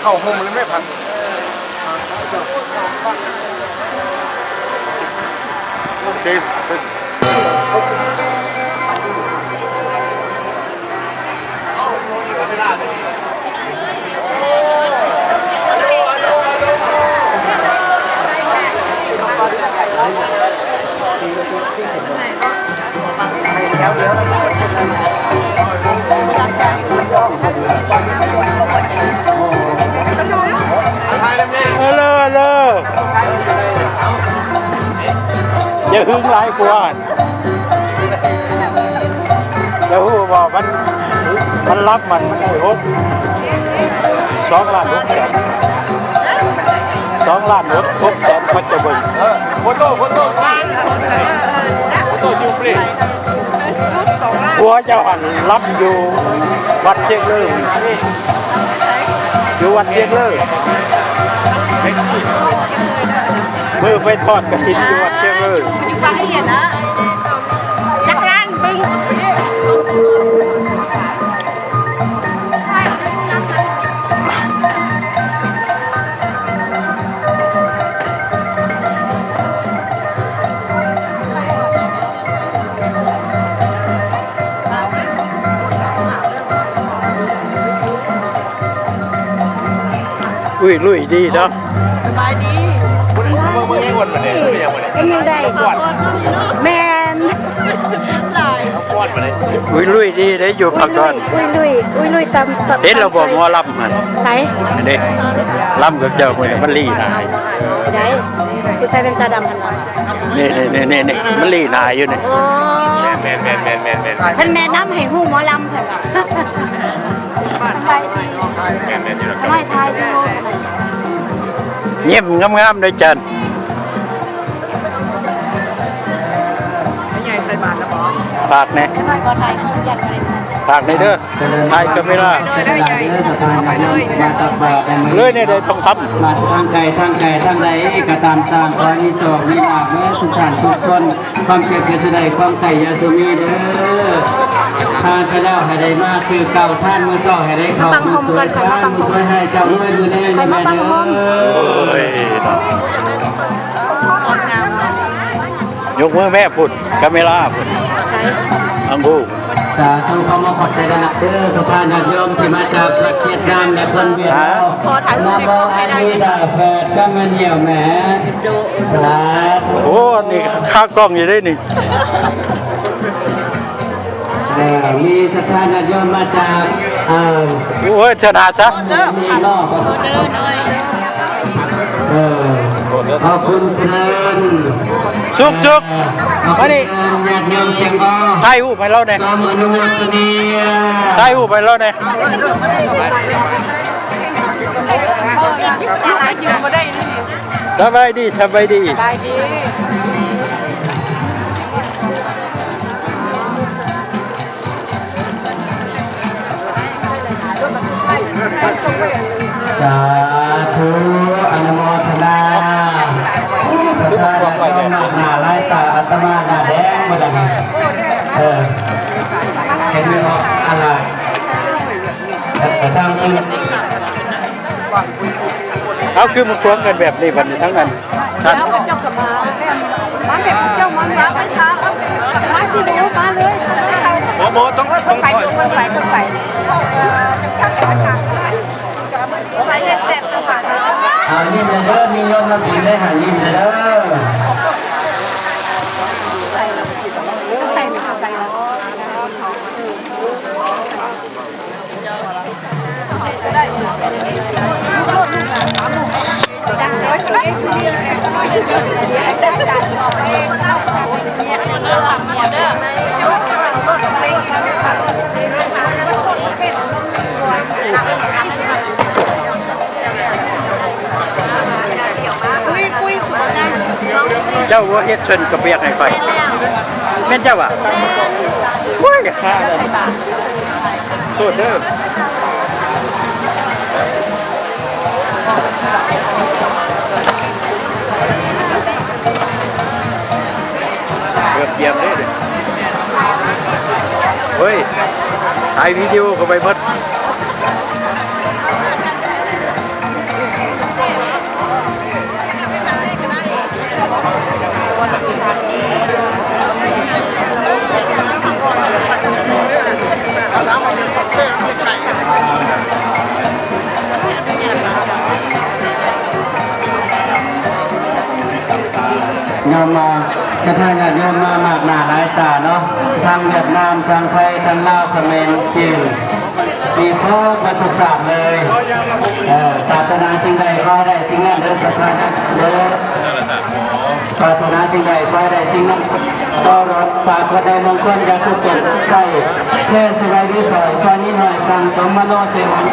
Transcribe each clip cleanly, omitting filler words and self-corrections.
เข้าห้องเลยไม่พันโอเคอย่าหึงหลายกว่าอย่าหูบอกมันรับมันได้2 ล้าน6 แสน2 ล้าน6 แสนมันจะเบิ่งโฟโต้จูปลีหัวเจ้าหันรับอยู่วัดเชียงเลยอยู่วัดเชียงเลยมือไปทอดกระถิ่นอยู่วัดเชียงเลยฟังให้เห็นนะจักรานบึงอุ้ยลุยดีเนาะสบายดีเป็นยังไงแมนอุ้ยลุยดีได้อยู่พักก่อนอุ้ยลุยตำเห็นเราบอกว่าลำมันใส่เด็กลำกับเจ้ามันลีนายได้ผู้ชายเป็นตาดำขนาดนี่มันลีนายอยู่นี่แมนท่านแนะนำให้หูหมอลำเถอะไปไม่ทายดูเงียบงามๆเลยจันใหญ่ใส่บาทแล้วบอฝากแน่ฝากในเด้อไทยก็ไม่ล่าเลยเนี่ยได้ทองคำมาทางไกลทางใดก็ตามขอนิโตนิลาภเมื่อสุขานทุกคนความเก็บเกิดใดความไก่ยาสุมีเด้อทานไปแล้วให้ได้มากคือเก่าท่านมือต่อให้ได้เข้ามือตัวให้เจ้าด้วยมือแน่แม่เด้อยกมือแม่พุดกาเมล่าพุดอังกูสาธุขอมาขอบใจกันนะเด้อทุกท่านญาติโยมที่มาจากประเทศงามและคนเวียดนามนำเอาอันนี้ได้แฝดก็มันเหี่ยวแหมโอ้นี่ข้ากล้องอยู่ได้นี่มีสถานญาติโยมมาจากโอ้ยชนะซะมีนอกขอบคุณเพื่อนชุกมาดิไทยหูไปแล้วเนี่ยไทยหูไปแล้วเนี่ยสบายดีสาธุอนุโมทนาพระพุทธเจ้าหน้าลายตาอัตมาหน้าแดงหมดเลยเห็นไหมครับอะไรแต่ทางอื่นเขาคือมันช่วงกันแบบนี้วันนี้ทั้งนั้นชัดเจ้ากับมาแบบเจ้ามันมาช้ามาสิโดมาเลยโมต้องไปเสร็จจังหวะนี่เด้อมีโยมมาบินได้หายินเด้อเจ้าว่าเฮ็ดเชิญกระเบียกให้ไฟแม่นเจ้าอ่ะว้ายข้าเลยโทษเด้อเกือบเยี่ยมเลยเฮ้ยถ่ายวิดีโอเข้าไปหมด มมากระทาญาติโยมมามากหน้าหลายตาเนาะทางเวียดนามทางไทยทางลาวเขมรจีนมีครบมาทุกศาสตร์เลยศาสนาสิ่งใดก็ได้สิ่งนั้นเดินสัพพะเดินศาสนาสิ่งใดก็ได้สิ่งนั้นต่อรถฝากคนใดบางคนอยากทุกข์ใส่เทศบายวิสัยตอนนี้หน่อยกันสมโนเทวัน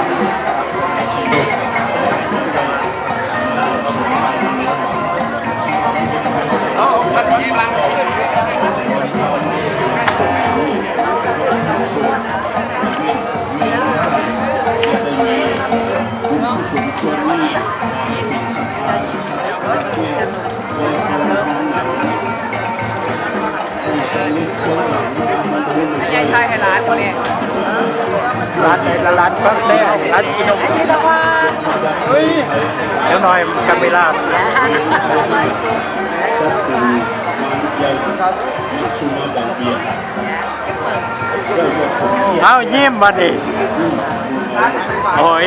ยายชายให้ร้านตัวนี้ ร้านไหนละร้านฟังแท้ร้านกินนมเฮ้ยเดี๋ยวหน่อยกันเวลาเอายิ้มมาดิโอ้ย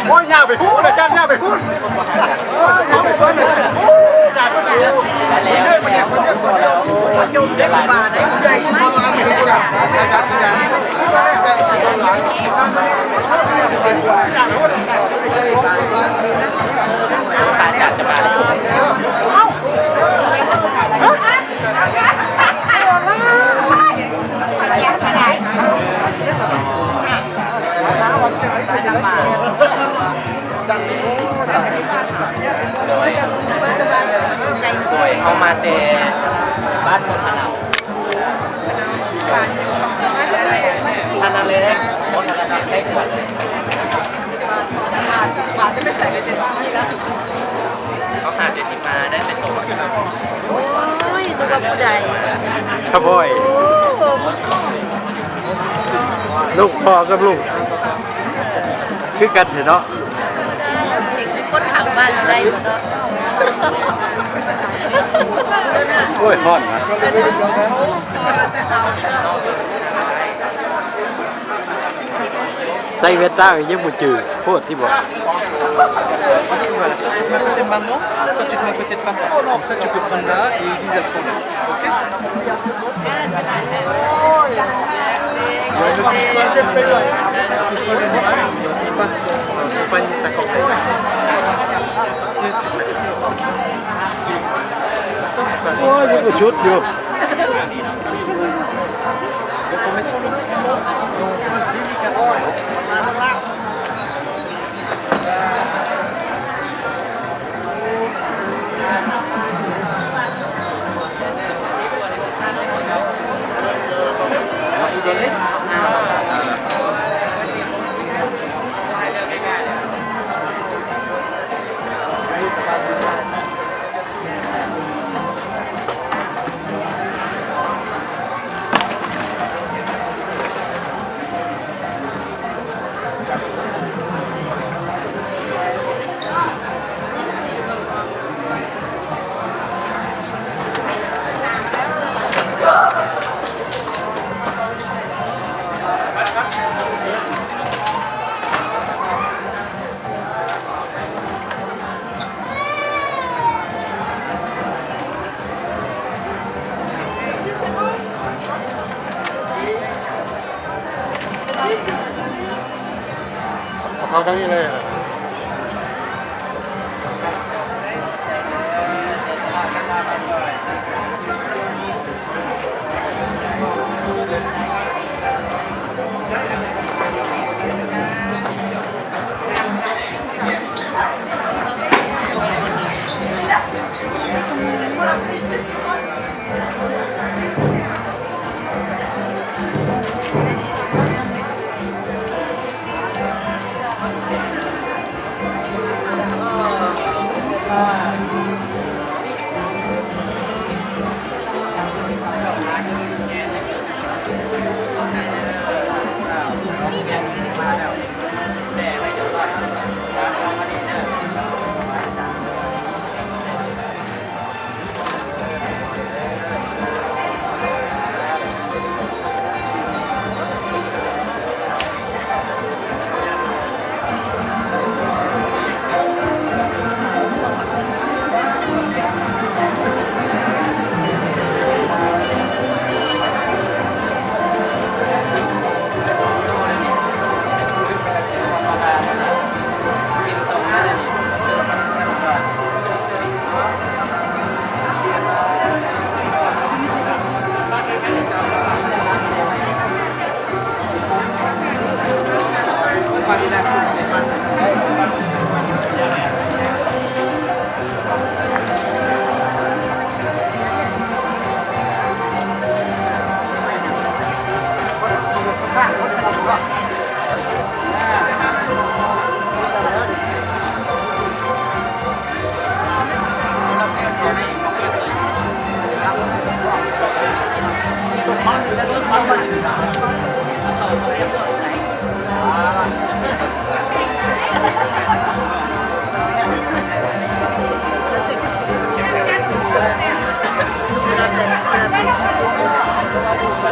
โอ้ยยาไปพูดอาจารย์ยาไปพูดยาไปพูดเลยยาไปพูดเลยมันเนี่ยมันยุ่งได้ประมาณไหนได้ที่สมาธิเลยนะอาจารย์สัญญาได้ที่สมาธิอยากจะมาเอามาเตะบ้านคนขนาดขนาดเลยนะคนขนาดได้กว่าเลยจะไม่ใส่ไปเสร็จที่แล้วเขาหา70มาได้ไปส่งโอ้ยตัวผู้ใด ขบอยลูกพ่อกับลูกคือกันเนาะเด็กคนขังบ้านได้เนาะโอ้ยฮ้อนนะใส่เวต้ายังบ่จืดโคตรที่บอก Maintenant, toi tu te mets à côté de papa. Oh non, ça tu peux prendre là et ils disent à prendre. Ok. Ne touche pas le noir, ne touche pas son panier, sa corbeille. Parce que c'est ça. โอ้ยยังบ่ชุดอยู่ Donc on met sur le fond et on pose délicatement. How can you lay it? เ